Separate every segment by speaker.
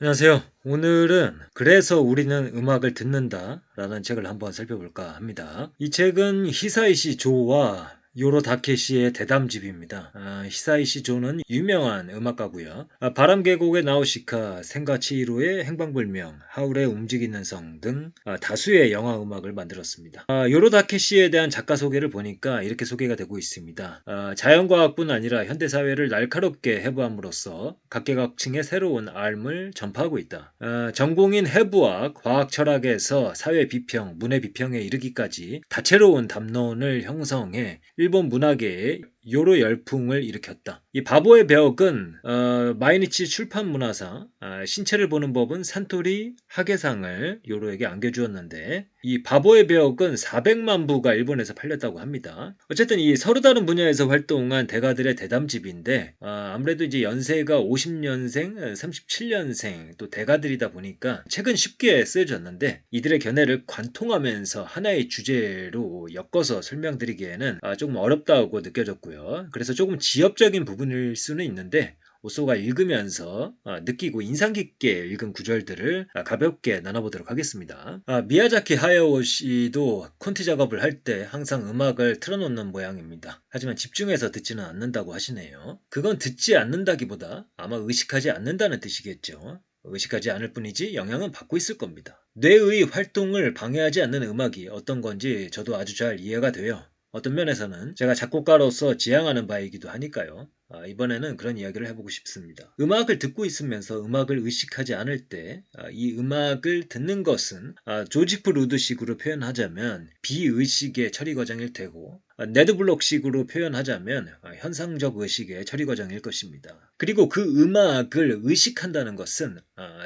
Speaker 1: 안녕하세요. 오늘은 그래서 우리는 음악을 듣는다 라는 책을 한번 살펴볼까 합니다. 이 책은 히사이시 조와 요로 다케시의 대담집입니다. 히사이시 조는 유명한 음악가고요. 바람계곡의 나우시카, 센과 치히로의 행방불명, 하울의 움직이는 성 등 다수의 영화 음악을 만들었습니다. 요로 다케시에 대한 작가 소개를 보니까 이렇게 소개가 되고 있습니다. 자연과학뿐 아니라 현대사회를 날카롭게 해부함으로써 각계각층의 새로운 알을 전파하고 있다. 전공인 해부학, 과학철학에서 사회비평, 문해비평에 이르기까지 다채로운 담론을 형성해 일본 문화계에 요로 열풍을 일으켰다. 이 바보의 배역은 마이니치 출판문화상 신체를 보는 법은 산토리 하게상을 요로에게 안겨주었는데 이 바보의 배역은 400만 부가 일본에서 팔렸다고 합니다. 어쨌든 이 서로 다른 분야에서 활동한 대가들의 대담집인데 아무래도 이제 연세가 50년생, 37년생 또 대가들이다 보니까 책은 쉽게 쓰여졌는데 이들의 견해를 관통하면서 하나의 주제로 엮어서 설명드리기에는 조금 어렵다고 느껴졌고요. 그래서 조금 지엽적인 부분일 수는 있는데 오쏘가 읽으면서 느끼고 인상 깊게 읽은 구절들을 가볍게 나눠보도록 하겠습니다. 미야자키 하야오 씨도 콘티 작업을 할 때 항상 음악을 틀어놓는 모양입니다. 하지만 집중해서 듣지는 않는다고 하시네요. 그건 듣지 않는다기보다 아마 의식하지 않는다는 뜻이겠죠. 의식하지 않을 뿐이지 영향은 받고 있을 겁니다. 뇌의 활동을 방해하지 않는 음악이 어떤 건지 저도 아주 잘 이해가 돼요. 어떤 면에서는 제가 작곡가로서 지향하는 바이기도 하니까요. 이번에는 그런 이야기를 해보고 싶습니다. 음악을 듣고 있으면서 음악을 의식하지 않을 때 이 음악을 듣는 것은 조지프 루드식으로 표현하자면 비의식의 처리 과정일 테고 네드 블록식으로 표현하자면 현상적 의식의 처리 과정일 것입니다. 그리고 그 음악을 의식한다는 것은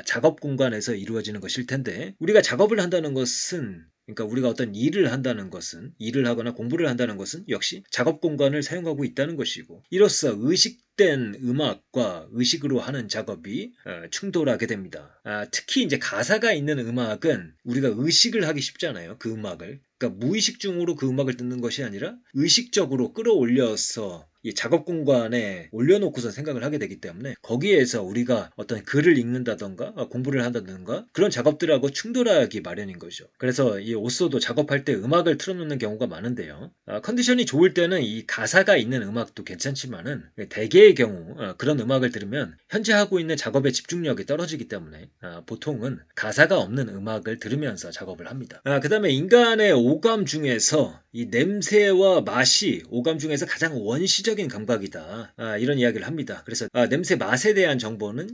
Speaker 1: 작업 공간에서 이루어지는 것일 텐데 우리가 작업을 한다는 것은 그러니까 우리가 어떤 일을 한다는 것은 일을 하거나 공부를 한다는 것은 역시 작업 공간을 사용하고 있다는 것이고 이로써 의식된 음악과 의식으로 하는 작업이 충돌하게 됩니다. 특히 이제 가사가 있는 음악은 우리가 의식을 하기 쉽잖아요. 그 음악을. 그러니까 무의식 중으로 그 음악을 듣는 것이 아니라 의식적으로 끌어올려서 이 작업 공간에 올려놓고서 생각을 하게 되기 때문에 거기에서 우리가 어떤 글을 읽는다던가 공부를 한다던가 그런 작업들하고 충돌하기 마련인 거죠. 그래서 이 오쏘도 작업할 때 음악을 틀어놓는 경우가 많은데요. 컨디션이 좋을 때는 이 가사가 있는 음악도 괜찮지만은 대개의 경우 그런 음악을 들으면 현재 하고 있는 작업의 집중력이 떨어지기 때문에 보통은 가사가 없는 음악을 들으면서 작업을 합니다. 그 다음에 인간의 오감 중에서 이 냄새와 맛이 오감 중에서 가장 원시적인 감각이다. 이런 이야기를 합니다. 그래서 냄새 맛에 대한 정보는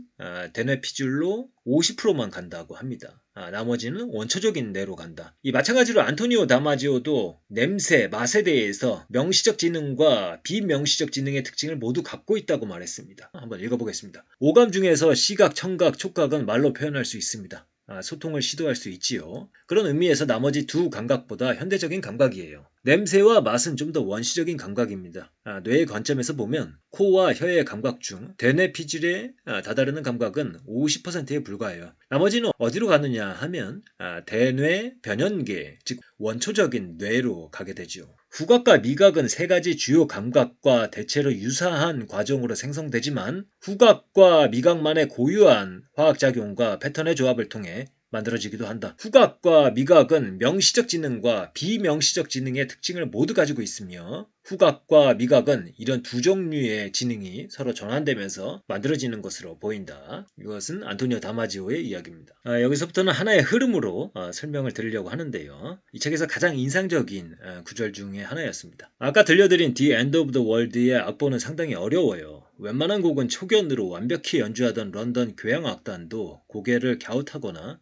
Speaker 1: 대뇌 피줄로 50%만 간다고 합니다. 나머지는 원초적인 뇌로 간다. 이 마찬가지로 안토니오 다마지오도 냄새, 맛에 대해서 명시적 지능과 비명시적 지능의 특징을 모두 갖고 있다고 말했습니다. 한번 읽어보겠습니다. 오감 중에서 시각, 청각, 촉각은 말로 표현할 수 있습니다. 소통을 시도할 수 있지요. 그런 의미에서 나머지 두 감각보다 현대적인 감각이에요. 냄새와 맛은 좀 더 원시적인 감각입니다. 뇌의 관점에서 보면 코와 혀의 감각 중 대뇌 피질에 다다르는 감각은 50%에 불과해요. 나머지는 어디로 가느냐 하면 대뇌 변연계, 즉 원초적인 뇌로 가게 되죠. 후각과 미각은 세 가지 주요 감각과 대체로 유사한 과정으로 생성되지만 후각과 미각만의 고유한 화학작용과 패턴의 조합을 통해 만들어지기도 한다. 후각과 미각은 명시적 지능과 비명시적 지능의 특징을 모두 가지고 있으며 후각과 미각은 이런 두 종류의 지능이 서로 전환되면서 만들어지는 것으로 보인다. 이것은 안토니오 다마지오의 이야기입니다. 여기서부터는 하나의 흐름으로 설명을 드리려고 하는데요. 이 책에서 가장 인상적인 구절 중에 하나였습니다. 아까 들려드린 The End of the World의 악보는 상당히 어려워요. 웬만한 곡은 초견으로 완벽히 연주하던 런던 교향악단도 고개를 갸웃하거나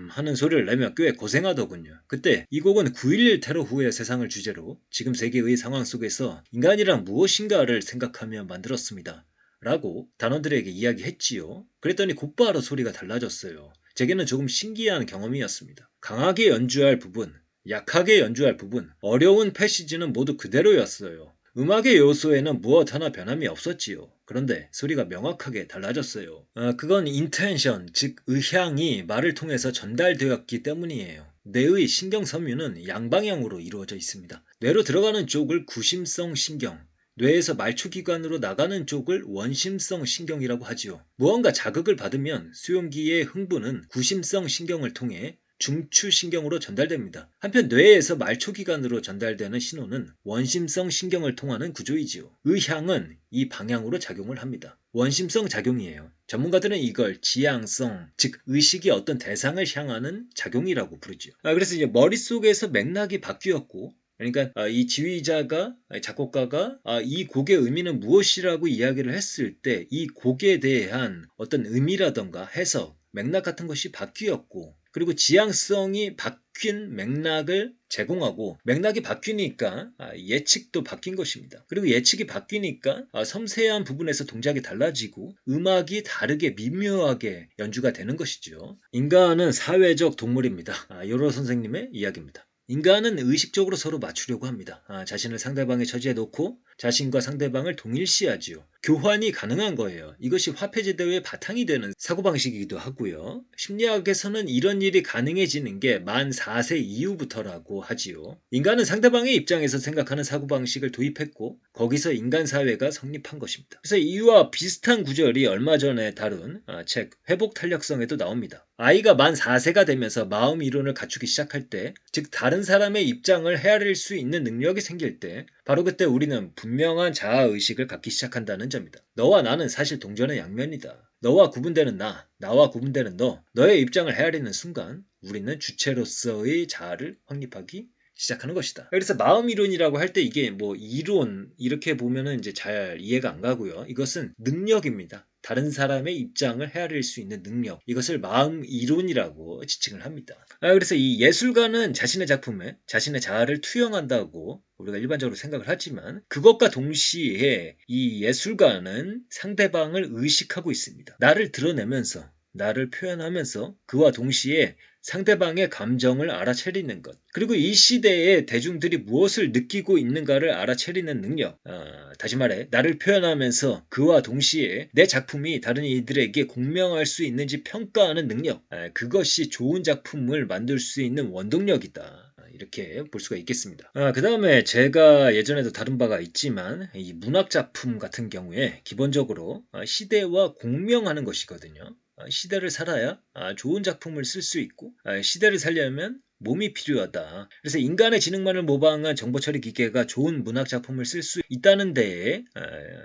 Speaker 1: 하는 소리를 내며 꽤 고생하더군요. 그때 이 곡은 9.11 테러 후의 세상을 주제로 지금 세계의 상황 속에서 인간이란 무엇인가를 생각하며 만들었습니다. 라고 단원들에게 이야기했지요. 그랬더니 곧바로 소리가 달라졌어요. 제게는 조금 신기한 경험이었습니다. 강하게 연주할 부분, 약하게 연주할 부분, 어려운 패시지는 모두 그대로였어요. 음악의 요소에는 무엇 하나 변함이 없었지요. 그런데 소리가 명확하게 달라졌어요. 그건 인텐션, 즉 의향이 말을 통해서 전달되었기 때문이에요. 뇌의 신경 섬유는 양방향으로 이루어져 있습니다. 뇌로 들어가는 쪽을 구심성 신경, 뇌에서 말초기관으로 나가는 쪽을 원심성 신경이라고 하지요. 무언가 자극을 받으면 수용기의 흥분은 구심성 신경을 통해 중추신경으로 전달됩니다. 한편 뇌에서 말초기관으로 전달되는 신호는 원심성 신경을 통하는 구조이지요. 의향은 이 방향으로 작용을 합니다. 원심성 작용이에요. 전문가들은 이걸 지향성, 즉 의식이 어떤 대상을 향하는 작용이라고 부르죠. 그래서 이제 머릿속에서 맥락이 바뀌었고, 그러니까 이 지휘자가 작곡가가 이 곡의 의미는 무엇이라고 이야기를 했을 때 이 곡에 대한 어떤 의미라던가 해석, 맥락 같은 것이 바뀌었고, 그리고 지향성이 바뀐 맥락을 제공하고, 맥락이 바뀌니까 예측도 바뀐 것입니다. 그리고 예측이 바뀌니까 섬세한 부분에서 동작이 달라지고 음악이 다르게 미묘하게 연주가 되는 것이죠. 인간은 사회적 동물입니다. 요로 선생님의 이야기입니다. 인간은 의식적으로 서로 맞추려고 합니다. 자신을 상대방의 처지에 놓고 자신과 상대방을 동일시하지요. 교환이 가능한 거예요. 이것이 화폐제도의 바탕이 되는 사고방식이기도 하고요. 심리학에서는 이런 일이 가능해지는 게 만 4세 이후부터라고 하지요. 인간은 상대방의 입장에서 생각하는 사고방식을 도입했고 거기서 인간 사회가 성립한 것입니다. 그래서 이와 비슷한 구절이 얼마 전에 다룬 책 회복 탄력성에도 나옵니다. 아이가 만 4세가 되면서 마음 이론을 갖추기 시작할 때, 즉 다른 사람의 입장을 헤아릴 수 있는 능력이 생길 때, 바로 그때 우리는 분명한 자아의식을 갖기 시작한다는 점이다. 너와 나는 사실 동전의 양면이다. 너와 구분되는 나, 나와 구분되는 너, 너의 입장을 헤아리는 순간 우리는 주체로서의 자아를 확립하기 시작하는 것이다. 그래서 마음 이론이라고 할 때 이게 뭐 이론 이렇게 보면은 이제 잘 이해가 안 가고요. 이것은 능력입니다. 다른 사람의 입장을 헤아릴 수 있는 능력, 이것을 마음 이론이라고 지칭을 합니다. 그래서 이 예술가는 자신의 작품에 자신의 자아를 투영한다고 우리가 일반적으로 생각을 하지만, 그것과 동시에 이 예술가는 상대방을 의식하고 있습니다. 나를 드러내면서, 나를 표현하면서 그와 동시에 상대방의 감정을 알아차리는 것, 그리고 이 시대에 대중들이 무엇을 느끼고 있는가를 알아차리는 능력, 다시 말해 나를 표현하면서 그와 동시에 내 작품이 다른 이들에게 공명할 수 있는지 평가하는 능력, 그것이 좋은 작품을 만들 수 있는 원동력이다. 이렇게 볼 수가 있겠습니다. 그 다음에 제가 예전에도 다룬 바가 있지만, 이 문학작품 같은 경우에 기본적으로 시대와 공명하는 것이거든요. 시대를 살아야 좋은 작품을 쓸 수 있고, 시대를 살려면 몸이 필요하다. 그래서 인간의 지능만을 모방한 정보처리 기계가 좋은 문학 작품을 쓸 수 있다는 데에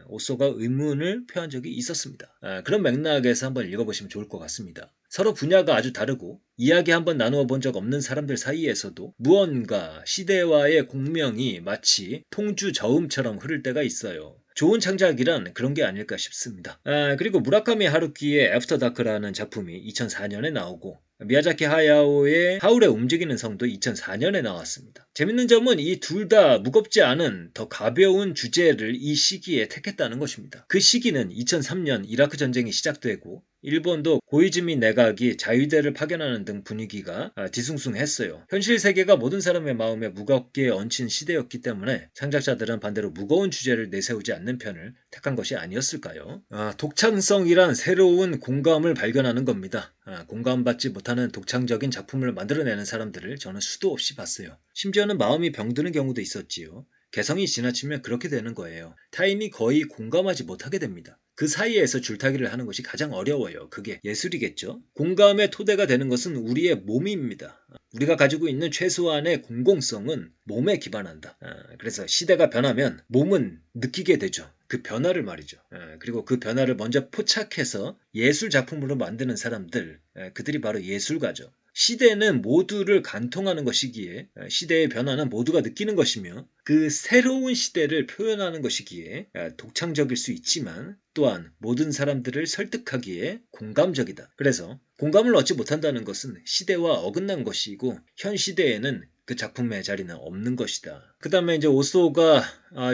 Speaker 1: 오소가 의문을 표한 적이 있었습니다. 그런 맥락에서 한번 읽어보시면 좋을 것 같습니다. 서로 분야가 아주 다르고 이야기 한번 나누어 본 적 없는 사람들 사이에서도 무언가 시대와의 공명이 마치 통주저음처럼 흐를 때가 있어요. 좋은 창작이란 그런 게 아닐까 싶습니다. 그리고 무라카미 하루키의 애프터 다크라는 작품이 2004년에 나오고, 미야자키 하야오의 하울의 움직이는 성도 2004년에 나왔습니다. 재밌는 점은 이 둘 다 무겁지 않은 더 가벼운 주제를 이 시기에 택했다는 것입니다. 그 시기는 2003년 이라크 전쟁이 시작되고 일본도 고이즈미 내각이 자위대를 파견하는 등 분위기가 뒤숭숭했어요. 현실 세계가 모든 사람의 마음에 무겁게 얹힌 시대였기 때문에 창작자들은 반대로 무거운 주제를 내세우지 않는 편을 택한 것이 아니었을까요? 독창성이란 새로운 공감을 발견하는 겁니다. 공감받지 못하는 독창적인 작품을 만들어내는 사람들을 저는 수도 없이 봤어요. 심지어는 마음이 병드는 경우도 있었지요. 개성이 지나치면 그렇게 되는 거예요. 타인이 거의 공감하지 못하게 됩니다. 그 사이에서 줄타기를 하는 것이 가장 어려워요. 그게 예술이겠죠. 공감의 토대가 되는 것은 우리의 몸입니다. 우리가 가지고 있는 최소한의 공공성은 몸에 기반한다. 그래서 시대가 변하면 몸은 느끼게 되죠. 그 변화를 말이죠. 그리고 그 변화를 먼저 포착해서 예술 작품으로 만드는 사람들, 그들이 바로 예술가죠. 시대는 모두를 간통하는 것이기에, 시대의 변화는 모두가 느끼는 것이며, 그 새로운 시대를 표현하는 것이기에 독창적일 수 있지만 또한 모든 사람들을 설득하기에 공감적이다. 그래서 공감을 얻지 못한다는 것은 시대와 어긋난 것이고, 현 시대에는 그 작품의 자리는 없는 것이다. 그 다음에 이제 오소가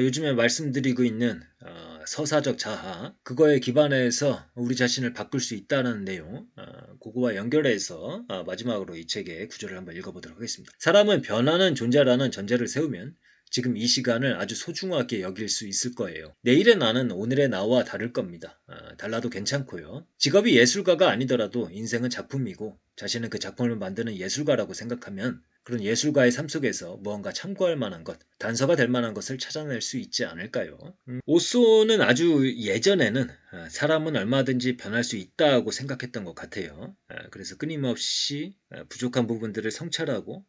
Speaker 1: 요즘에 말씀드리고 있는 서사적 자아, 그거에 기반해서 우리 자신을 바꿀 수 있다는 내용, 그거와 연결해서 마지막으로 이 책의 구절을 한번 읽어보도록 하겠습니다. 사람은 변하는 존재라는 전제를 세우면 지금 이 시간을 아주 소중하게 여길 수 있을 거예요. 내일의 나는 오늘의 나와 다를 겁니다. 달라도 괜찮고요. 직업이 예술가가 아니더라도 인생은 작품이고 자신은 그 작품을 만드는 예술가라고 생각하면 그런 예술가의 삶 속에서 무언가 참고할 만한 것, 단서가 될 만한 것을 찾아낼 수 있지 않을까요? 오쏘는 아주 예전에는 사람은 얼마든지 변할 수 있다고 생각했던 것 같아요. 그래서 끊임없이 부족한 부분들을 성찰하고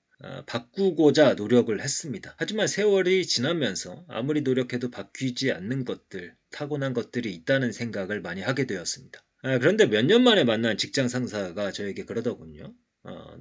Speaker 1: 바꾸고자 노력을 했습니다. 하지만 세월이 지나면서 아무리 노력해도 바뀌지 않는 것들, 타고난 것들이 있다는 생각을 많이 하게 되었습니다. 그런데 몇 년 만에 만난 직장 상사가 저에게 그러더군요.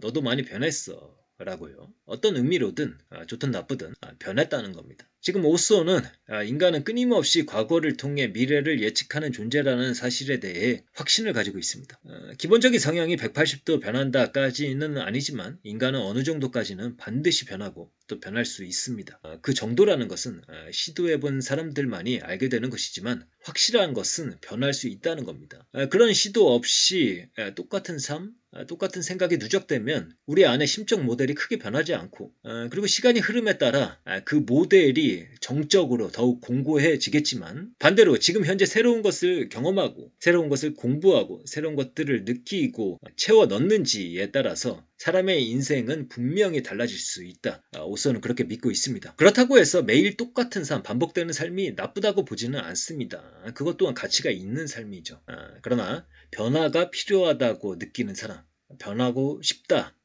Speaker 1: 너도 많이 변했어. 라고요. 어떤 의미로든 좋든 나쁘든 변했다는 겁니다. 지금 오쏘는 인간은 끊임없이 과거를 통해 미래를 예측하는 존재라는 사실에 대해 확신을 가지고 있습니다. 기본적인 성향이 180도 변한다까지는 아니지만 인간은 어느 정도까지는 반드시 변하고 또 변할 수 있습니다. 그 정도라는 것은 시도해본 사람들만이 알게 되는 것이지만 확실한 것은 변할 수 있다는 겁니다. 그런 시도 없이 똑같은 삶, 똑같은 생각이 누적되면 우리 안에 심적 모델이 크게 변하지 않고 그리고 시간이 흐름에 따라 그 모델이 정적으로 더욱 공고해지겠지만 반대로 지금 현재 새로운 것을 경험하고 새로운 것을 공부하고 새로운 것들을 느끼고 채워 넣는지에 따라서 사람의 인생은 분명히 달라질 수 있다. 오쏘는 그렇게 믿고 있습니다. 그렇다고 해서 매일 똑같은 삶, 반복되는 삶이 나쁘다고 보지는 않습니다. 그것 또한 가치가 있는 삶이죠. 그러나 변화가 필요하다고 느끼는 사람, 변하고 싶다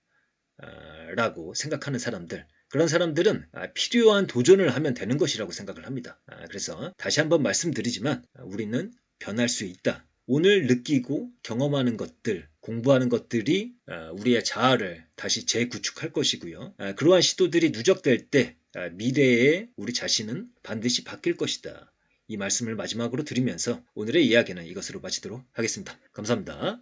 Speaker 1: 라고 생각하는 사람들, 그런 사람들은 필요한 도전을 하면 되는 것이라고 생각을 합니다. 그래서 다시 한번 말씀드리지만 우리는 변할 수 있다. 오늘 느끼고 경험하는 것들, 공부하는 것들이 우리의 자아를 다시 재구축할 것이고요. 그러한 시도들이 누적될 때 미래의 우리 자신은 반드시 바뀔 것이다. 이 말씀을 마지막으로 드리면서 오늘의 이야기는 이것으로 마치도록 하겠습니다. 감사합니다.